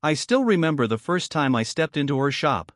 I still remember the first time I stepped into her shop.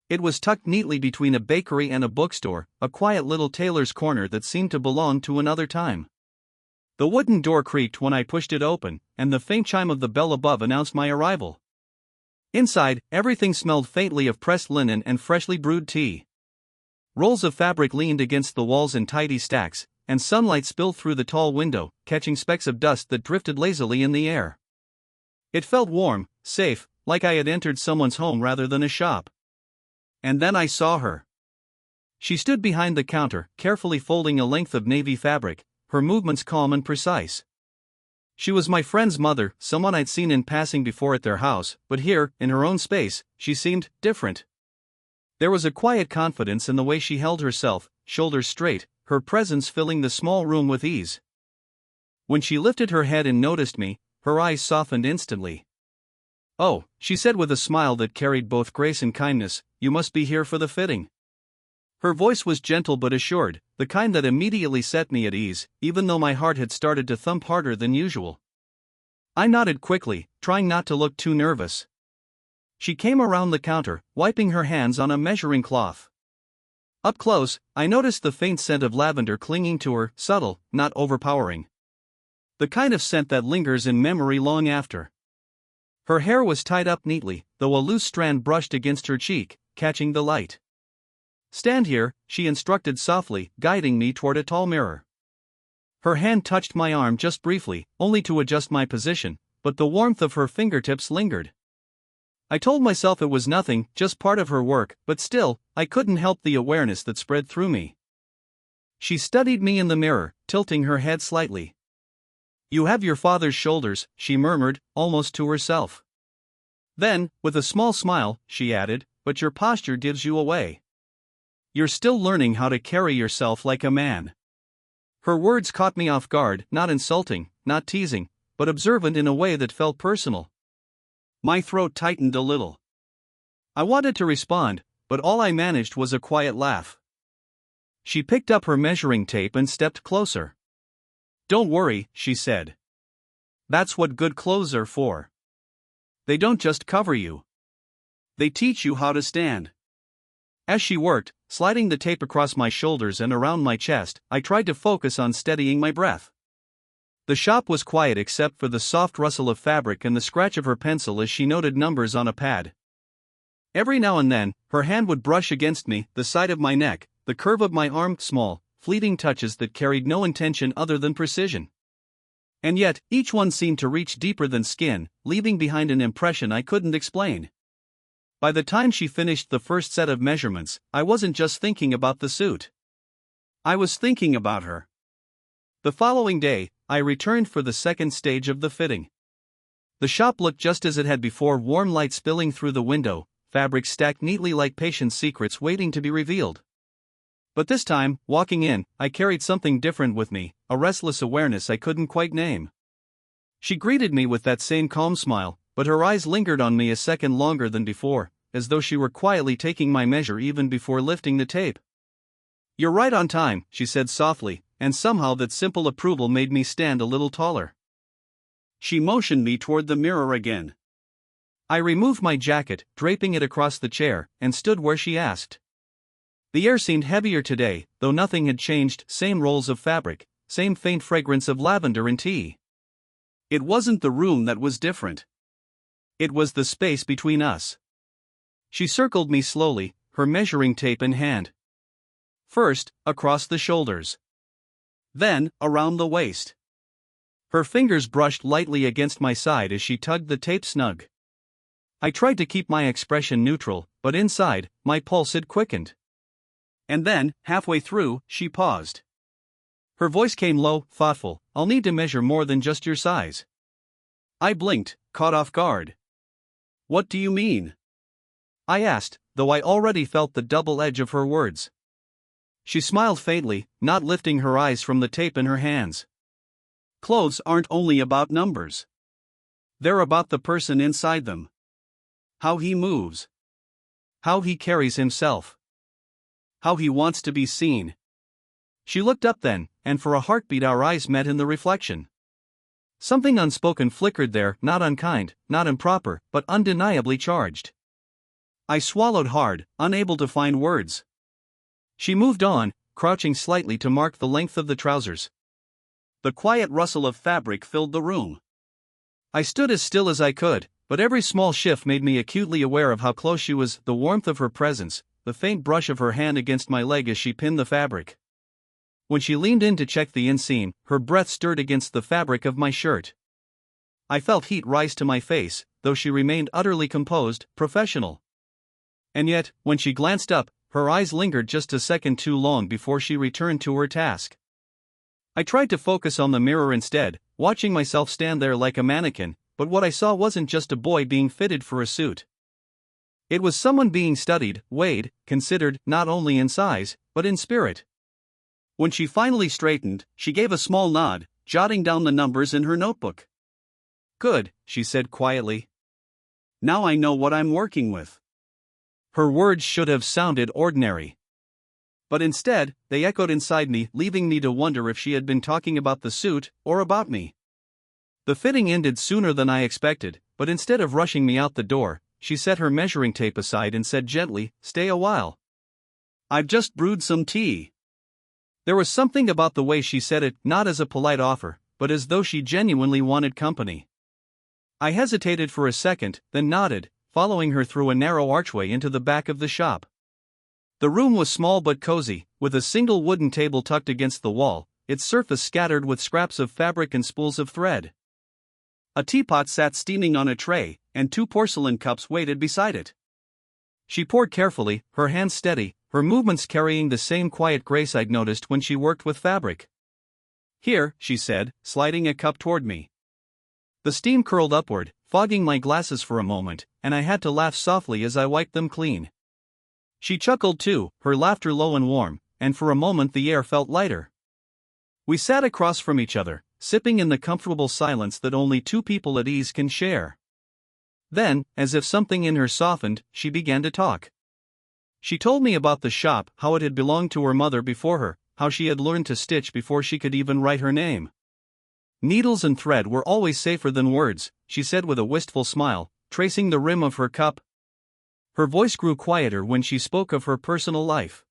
It was tucked neatly between a bakery and a bookstore, a quiet little tailor's corner that seemed to belong to another time. The wooden door creaked when I pushed it open, and the faint chime of the bell above announced my arrival. Inside, everything smelled faintly of pressed linen and freshly brewed tea. Rolls of fabric leaned against the walls in tidy stacks, and sunlight spilled through the tall window, catching specks of dust that drifted lazily in the air. It felt warm, safe, like I had entered someone's home rather than a shop. And then I saw her. She stood behind the counter, carefully folding a length of navy fabric, her movements calm and precise. She was my friend's mother, someone I'd seen in passing before at their house, but here, in her own space, she seemed different. There was a quiet confidence in the way she held herself, shoulders straight, her presence filling the small room with ease. When she lifted her head and noticed me, her eyes softened instantly. "Oh," she said with a smile that carried both grace and kindness, "you must be here for the fitting." Her voice was gentle but assured, the kind that immediately set me at ease, even though my heart had started to thump harder than usual. I nodded quickly, trying not to look too nervous. She came around the counter, wiping her hands on a measuring cloth. Up close, I noticed the faint scent of lavender clinging to her, subtle, not overpowering. The kind of scent that lingers in memory long after. Her hair was tied up neatly, though a loose strand brushed against her cheek, catching the light. "Stand here," she instructed softly, guiding me toward a tall mirror. Her hand touched my arm just briefly, only to adjust my position, but the warmth of her fingertips lingered. I told myself it was nothing, just part of her work, but still, I couldn't help the awareness that spread through me. She studied me in the mirror, tilting her head slightly. "You have your father's shoulders," she murmured, almost to herself. Then, with a small smile, she added, "but your posture gives you away. You're still learning how to carry yourself like a man." Her words caught me off guard, not insulting, not teasing, but observant in a way that felt personal. My throat tightened a little. I wanted to respond, but all I managed was a quiet laugh. She picked up her measuring tape and stepped closer. "Don't worry," she said. "That's what good clothes are for. They don't just cover you. They teach you how to stand." As she worked, sliding the tape across my shoulders and around my chest, I tried to focus on steadying my breath. The shop was quiet except for the soft rustle of fabric and the scratch of her pencil as she noted numbers on a pad. Every now and then, her hand would brush against me, the side of my neck, the curve of my arm, small, fleeting touches that carried no intention other than precision. And yet, each one seemed to reach deeper than skin, leaving behind an impression I couldn't explain. By the time she finished the first set of measurements, I wasn't just thinking about the suit. I was thinking about her. The following day, I returned for the second stage of the fitting. The shop looked just as it had before, warm light spilling through the window, fabric stacked neatly like patient secrets waiting to be revealed. But this time, walking in, I carried something different with me, a restless awareness I couldn't quite name. She greeted me with that same calm smile, but her eyes lingered on me a second longer than before, as though she were quietly taking my measure even before lifting the tape. "You're right on time," she said softly, and somehow that simple approval made me stand a little taller. She motioned me toward the mirror again. I removed my jacket, draping it across the chair, and stood where she asked. The air seemed heavier today, though nothing had changed, same rolls of fabric, same faint fragrance of lavender and tea. It wasn't the room that was different. It was the space between us. She circled me slowly, her measuring tape in hand. First, across the shoulders. Then, around the waist. Her fingers brushed lightly against my side as she tugged the tape snug. I tried to keep my expression neutral, but inside, my pulse had quickened. And then, halfway through, she paused. Her voice came low, thoughtful. "I'll need to measure more than just your size." I blinked, caught off guard. "What do you mean?" I asked, though I already felt the double edge of her words. She smiled faintly, not lifting her eyes from the tape in her hands. "Clothes aren't only about numbers. They're about the person inside them. How he moves. How he carries himself. How he wants to be seen." She looked up then, and for a heartbeat our eyes met in the reflection. Something unspoken flickered there, not unkind, not improper, but undeniably charged. I swallowed hard, unable to find words. She moved on, crouching slightly to mark the length of the trousers. The quiet rustle of fabric filled the room. I stood as still as I could, but every small shift made me acutely aware of how close she was, the warmth of her presence, the faint brush of her hand against my leg as she pinned the fabric. When she leaned in to check the inseam, her breath stirred against the fabric of my shirt. I felt heat rise to my face, though she remained utterly composed, professional. And yet, when she glanced up, her eyes lingered just a second too long before she returned to her task. I tried to focus on the mirror instead, watching myself stand there like a mannequin, but what I saw wasn't just a boy being fitted for a suit. It was someone being studied, weighed, considered, not only in size, but in spirit. When she finally straightened, she gave a small nod, jotting down the numbers in her notebook. "Good," she said quietly. "Now I know what I'm working with." Her words should have sounded ordinary. But instead, they echoed inside me, leaving me to wonder if she had been talking about the suit, or about me. The fitting ended sooner than I expected, but instead of rushing me out the door, she set her measuring tape aside and said gently, "Stay a while. I've just brewed some tea." There was something about the way she said it, not as a polite offer, but as though she genuinely wanted company. I hesitated for a second, then nodded, following her through a narrow archway into the back of the shop. The room was small but cozy, with a single wooden table tucked against the wall, its surface scattered with scraps of fabric and spools of thread. A teapot sat steaming on a tray, and 2 porcelain cups waited beside it. She poured carefully, her hands steady, her movements carrying the same quiet grace I'd noticed when she worked with fabric. "Here," she said, sliding a cup toward me. The steam curled upward, fogging my glasses for a moment, and I had to laugh softly as I wiped them clean. She chuckled too, her laughter low and warm, and for a moment the air felt lighter. We sat across from each other, sipping in the comfortable silence that only 2 people at ease can share. Then, as if something in her softened, she began to talk. She told me about the shop, how it had belonged to her mother before her, how she had learned to stitch before she could even write her name. "Needles and thread were always safer than words," she said with a wistful smile, tracing the rim of her cup. Her voice grew quieter when she spoke of her personal life.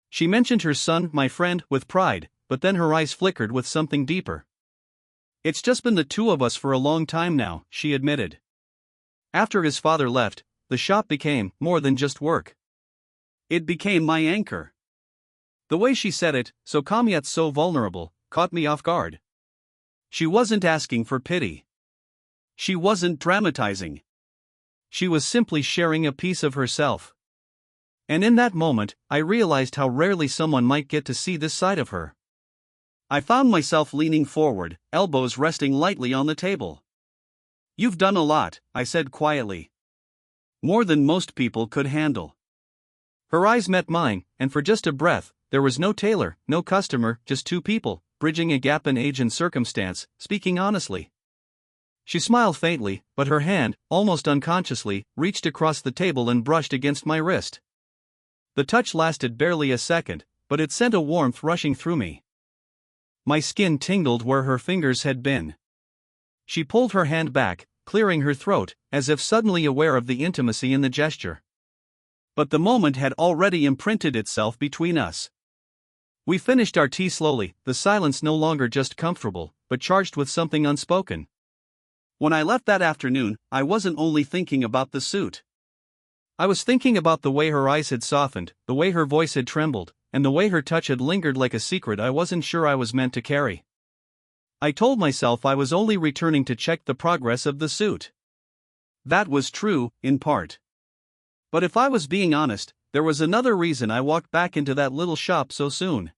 She mentioned her son, my friend, with pride, but then her eyes flickered with something deeper. "It's just been the 2 of us for a long time now," she admitted. "After his father left, the shop became more than just work. It became my anchor." The way she said it, so calm yet so vulnerable, caught me off guard. She wasn't asking for pity. She wasn't dramatizing. She was simply sharing a piece of herself. And in that moment, I realized how rarely someone might get to see this side of her. I found myself leaning forward, elbows resting lightly on the table. "You've done a lot," I said quietly. "More than most people could handle." Her eyes met mine, and for just a breath, there was no tailor, no customer, just 2 people, bridging a gap in age and circumstance, speaking honestly. She smiled faintly, but her hand, almost unconsciously, reached across the table and brushed against my wrist. The touch lasted barely a second, but it sent a warmth rushing through me. My skin tingled where her fingers had been. She pulled her hand back, clearing her throat, as if suddenly aware of the intimacy in the gesture. But the moment had already imprinted itself between us. We finished our tea slowly, the silence no longer just comfortable, but charged with something unspoken. When I left that afternoon, I wasn't only thinking about the suit. I was thinking about the way her eyes had softened, the way her voice had trembled, and the way her touch had lingered like a secret I wasn't sure I was meant to carry. I told myself I was only returning to check the progress of the suit. That was true, in part. But if I was being honest, there was another reason I walked back into that little shop so soon.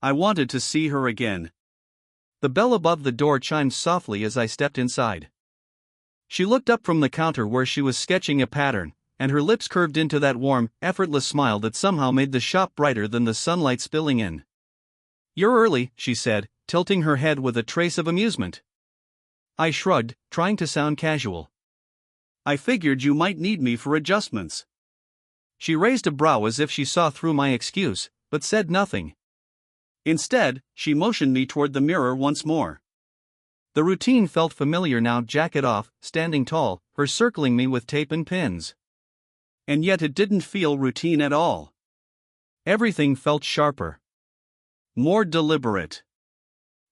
I wanted to see her again. The bell above the door chimed softly as I stepped inside. She looked up from the counter where she was sketching a pattern, and her lips curved into that warm, effortless smile that somehow made the shop brighter than the sunlight spilling in. "You're early," she said, tilting her head with a trace of amusement. I shrugged, trying to sound casual. "I figured you might need me for adjustments." She raised a brow as if she saw through my excuse, but said nothing. Instead, she motioned me toward the mirror once more. The routine felt familiar now, jacket off, standing tall, her circling me with tape and pins. And yet it didn't feel routine at all. Everything felt sharper. More deliberate.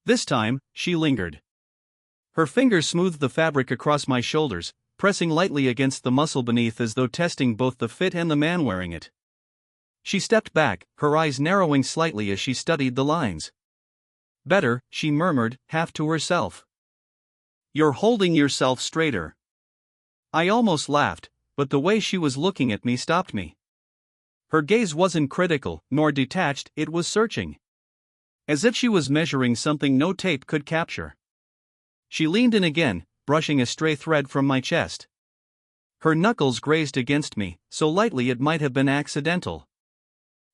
This time, she lingered. Her fingers smoothed the fabric across my shoulders, pressing lightly against the muscle beneath as though testing both the fit and the man wearing it. She stepped back, her eyes narrowing slightly as she studied the lines. "Better," she murmured, half to herself. "You're holding yourself straighter." I almost laughed, but the way she was looking at me stopped me. Her gaze wasn't critical, nor detached, it was searching. As if she was measuring something no tape could capture. She leaned in again, brushing a stray thread from my chest. Her knuckles grazed against me, so lightly it might have been accidental.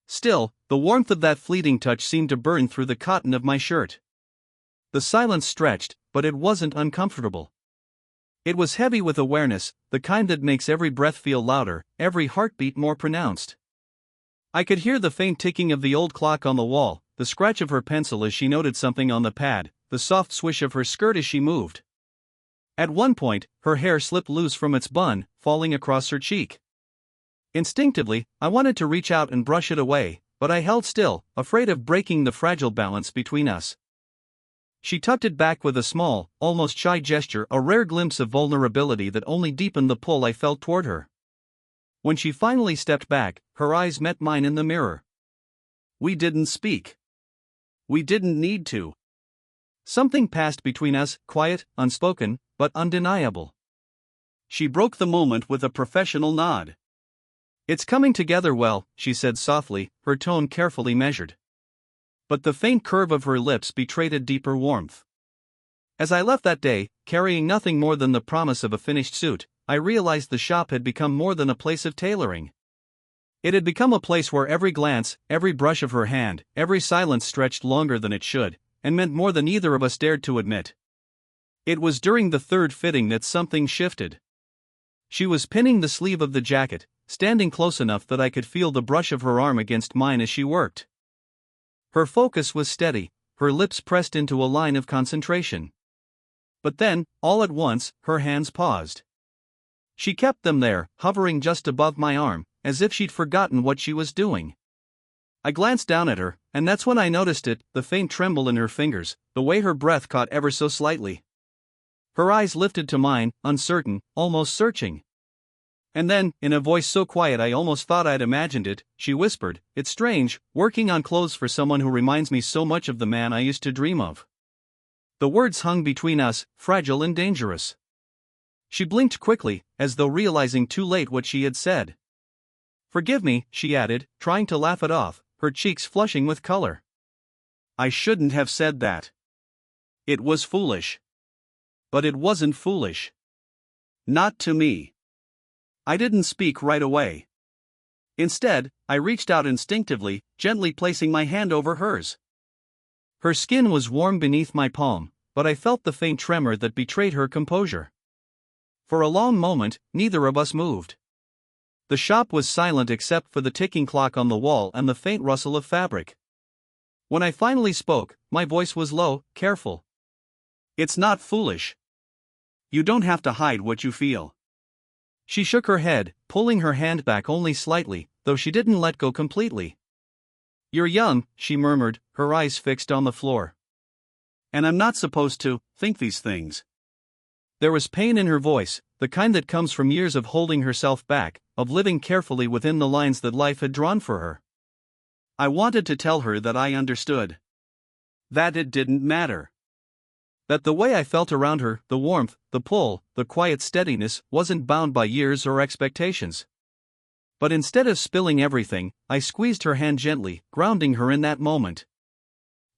Still, the warmth of that fleeting touch seemed to burn through the cotton of my shirt. The silence stretched, but it wasn't uncomfortable. It was heavy with awareness, the kind that makes every breath feel louder, every heartbeat more pronounced. I could hear the faint ticking of the old clock on the wall, the scratch of her pencil as she noted something on the pad, the soft swish of her skirt as she moved. At one point, her hair slipped loose from its bun, falling across her cheek. Instinctively, I wanted to reach out and brush it away, but I held still, afraid of breaking the fragile balance between us. She tucked it back with a small, almost shy gesture, a rare glimpse of vulnerability that only deepened the pull I felt toward her. When she finally stepped back, her eyes met mine in the mirror. We didn't speak. We didn't need to. Something passed between us, quiet, unspoken, but undeniable. She broke the moment with a professional nod. "It's coming together well," she said softly, her tone carefully measured. But the faint curve of her lips betrayed a deeper warmth. As I left that day, carrying nothing more than the promise of a finished suit, I realized the shop had become more than a place of tailoring. It had become a place where every glance, every brush of her hand, every silence stretched longer than it should, and meant more than either of us dared to admit. It was during the third fitting that something shifted. She was pinning the sleeve of the jacket, standing close enough that I could feel the brush of her arm against mine as she worked. Her focus was steady, her lips pressed into a line of concentration. But then, all at once, her hands paused. She kept them there, hovering just above my arm, as if she'd forgotten what she was doing. I glanced down at her, and that's when I noticed it, the faint tremble in her fingers, the way her breath caught ever so slightly. Her eyes lifted to mine, uncertain, almost searching. And then, in a voice so quiet I almost thought I'd imagined it, she whispered, "It's strange, working on clothes for someone who reminds me so much of the man I used to dream of." The words hung between us, fragile and dangerous. She blinked quickly, as though realizing too late what she had said. "Forgive me," she added, trying to laugh it off, her cheeks flushing with color. "I shouldn't have said that. It was foolish." But it wasn't foolish. Not to me. I didn't speak right away. Instead, I reached out instinctively, gently placing my hand over hers. Her skin was warm beneath my palm, but I felt the faint tremor that betrayed her composure. For a long moment, neither of us moved. The shop was silent except for the ticking clock on the wall and the faint rustle of fabric. When I finally spoke, my voice was low, careful. "It's not foolish. You don't have to hide what you feel." She shook her head, pulling her hand back only slightly, though she didn't let go completely. "You're young," she murmured, her eyes fixed on the floor. "And I'm not supposed to think these things." There was pain in her voice, the kind that comes from years of holding herself back, of living carefully within the lines that life had drawn for her. I wanted to tell her that I understood. That it didn't matter. That the way I felt around her, the warmth, the pull, the quiet steadiness, wasn't bound by years or expectations. But instead of spilling everything, I squeezed her hand gently, grounding her in that moment.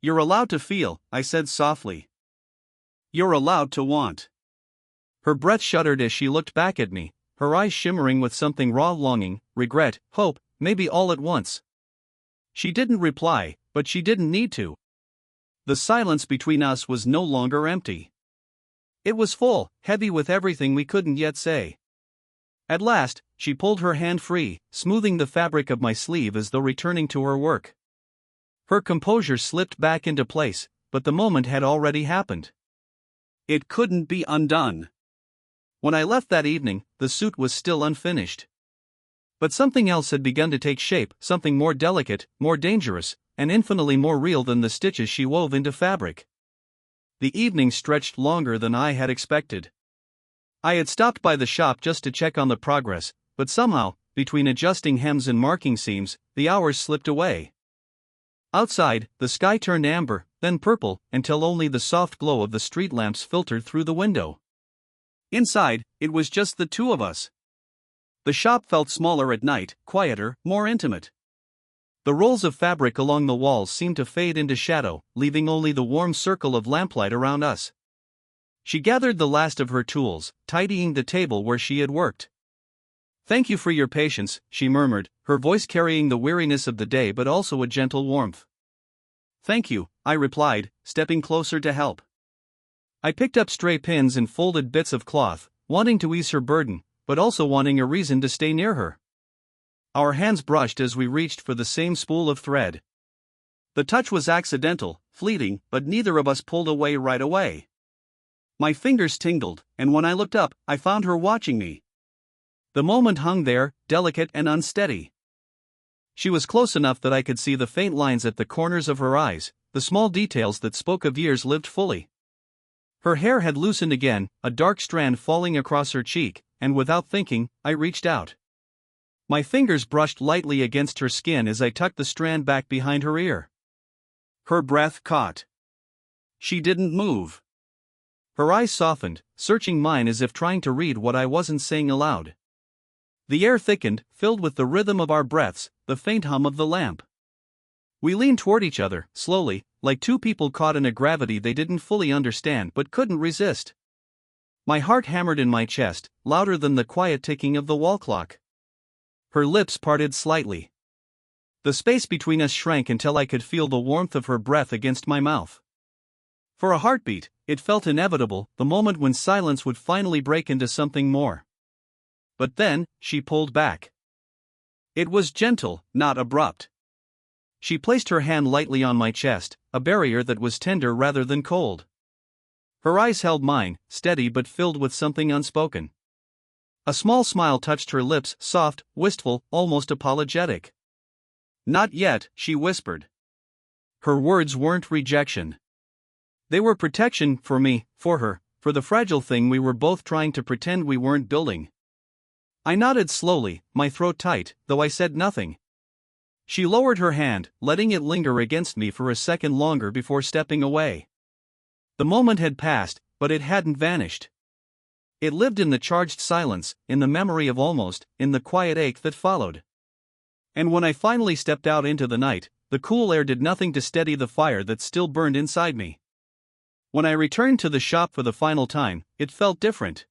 "You're allowed to feel," I said softly. "You're allowed to want." Her breath shuddered as she looked back at me, her eyes shimmering with something raw longing, regret, hope, maybe all at once. She didn't reply, but she didn't need to. The silence between us was no longer empty. It was full, heavy with everything we couldn't yet say. At last, she pulled her hand free, smoothing the fabric of my sleeve as though returning to her work. Her composure slipped back into place, but the moment had already happened. It couldn't be undone. When I left that evening, the suit was still unfinished. But something else had begun to take shape, something more delicate, more dangerous, and infinitely more real than the stitches she wove into fabric. The evening stretched longer than I had expected. I had stopped by the shop just to check on the progress, but somehow, between adjusting hems and marking seams, the hours slipped away. Outside, the sky turned amber, then purple, until only the soft glow of the street lamps filtered through the window. Inside, it was just the two of us. The shop felt smaller at night, quieter, more intimate. The rolls of fabric along the walls seemed to fade into shadow, leaving only the warm circle of lamplight around us. She gathered the last of her tools, tidying the table where she had worked. "Thank you for your patience," she murmured, her voice carrying the weariness of the day but also a gentle warmth. "Thank you," I replied, stepping closer to help. I picked up stray pins and folded bits of cloth, wanting to ease her burden, but also wanting a reason to stay near her. Our hands brushed as we reached for the same spool of thread. The touch was accidental, fleeting, but neither of us pulled away right away. My fingers tingled, and when I looked up, I found her watching me. The moment hung there, delicate and unsteady. She was close enough that I could see the faint lines at the corners of her eyes, the small details that spoke of years lived fully. Her hair had loosened again, a dark strand falling across her cheek, and without thinking, I reached out. My fingers brushed lightly against her skin as I tucked the strand back behind her ear. Her breath caught. She didn't move. Her eyes softened, searching mine as if trying to read what I wasn't saying aloud. The air thickened, filled with the rhythm of our breaths, the faint hum of the lamp. We leaned toward each other, slowly, like two people caught in a gravity they didn't fully understand but couldn't resist. My heart hammered in my chest, louder than the quiet ticking of the wall clock. Her lips parted slightly. The space between us shrank until I could feel the warmth of her breath against my mouth. For a heartbeat, it felt inevitable, the moment when silence would finally break into something more. But then, she pulled back. It was gentle, not abrupt. She placed her hand lightly on my chest, a barrier that was tender rather than cold. Her eyes held mine, steady but filled with something unspoken. A small smile touched her lips, soft, wistful, almost apologetic. "Not yet," she whispered. Her words weren't rejection. They were protection for me, for her, for the fragile thing we were both trying to pretend we weren't building. I nodded slowly, my throat tight, though I said nothing. She lowered her hand, letting it linger against me for a second longer before stepping away. The moment had passed, but it hadn't vanished. It lived in the charged silence, in the memory of almost, in the quiet ache that followed. And when I finally stepped out into the night, the cool air did nothing to steady the fire that still burned inside me. When I returned to the shop for the final time, it felt different.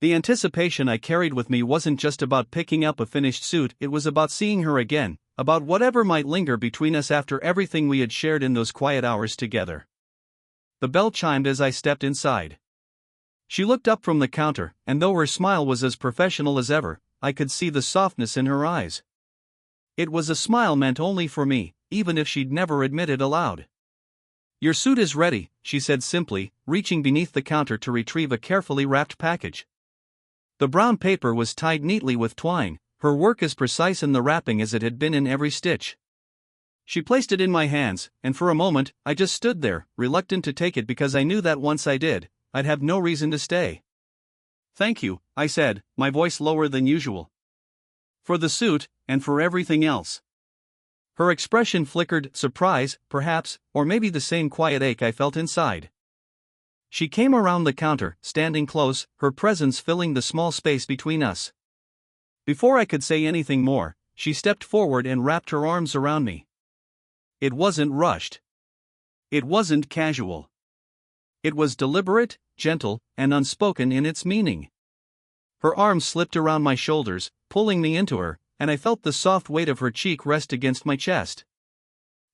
The anticipation I carried with me wasn't just about picking up a finished suit, it was about seeing her again, about whatever might linger between us after everything we had shared in those quiet hours together. The bell chimed as I stepped inside. She looked up from the counter, and though her smile was as professional as ever, I could see the softness in her eyes. It was a smile meant only for me, even if she'd never admit it aloud. "Your suit is ready," she said simply, reaching beneath the counter to retrieve a carefully wrapped package. The brown paper was tied neatly with twine, her work as precise in the wrapping as it had been in every stitch. She placed it in my hands, and for a moment, I just stood there, reluctant to take it because I knew that once I did, I'd have no reason to stay. "Thank you," I said, my voice lower than usual. "For the suit, and for everything else." Her expression flickered, surprise, perhaps, or maybe the same quiet ache I felt inside. She came around the counter, standing close, her presence filling the small space between us. Before I could say anything more, she stepped forward and wrapped her arms around me. It wasn't rushed. It wasn't casual. It was deliberate, gentle, and unspoken in its meaning. Her arms slipped around my shoulders, pulling me into her, and I felt the soft weight of her cheek rest against my chest.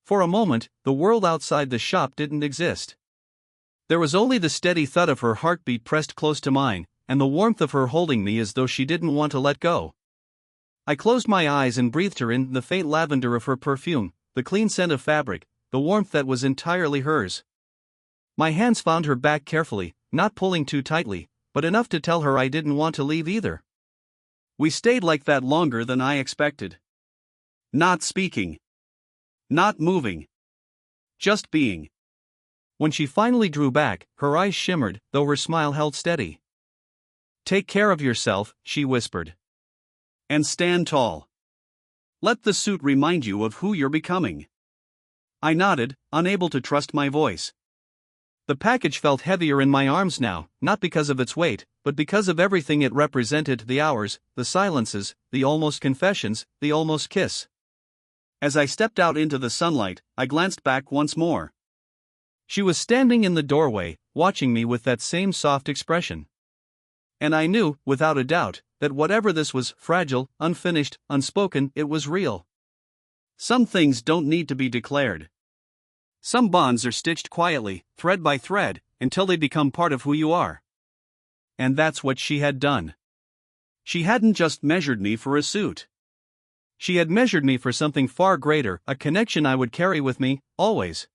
For a moment, the world outside the shop didn't exist. There was only the steady thud of her heartbeat pressed close to mine, and the warmth of her holding me as though she didn't want to let go. I closed my eyes and breathed her in, the faint lavender of her perfume, the clean scent of fabric, the warmth that was entirely hers. My hands found her back carefully, not pulling too tightly, but enough to tell her I didn't want to leave either. We stayed like that longer than I expected. Not speaking. Not moving. Just being. When she finally drew back, her eyes shimmered, though her smile held steady. "Take care of yourself," she whispered. "And stand tall. Let the suit remind you of who you're becoming." I nodded, unable to trust my voice. The package felt heavier in my arms now, not because of its weight, but because of everything it represented: the hours, the silences, the almost confessions, the almost kiss. As I stepped out into the sunlight, I glanced back once more. She was standing in the doorway, watching me with that same soft expression. And I knew, without a doubt, that whatever this was, fragile, unfinished, unspoken, it was real. Some things don't need to be declared. Some bonds are stitched quietly, thread by thread, until they become part of who you are. And that's what she had done. She hadn't just measured me for a suit. She had measured me for something far greater, a connection I would carry with me, always.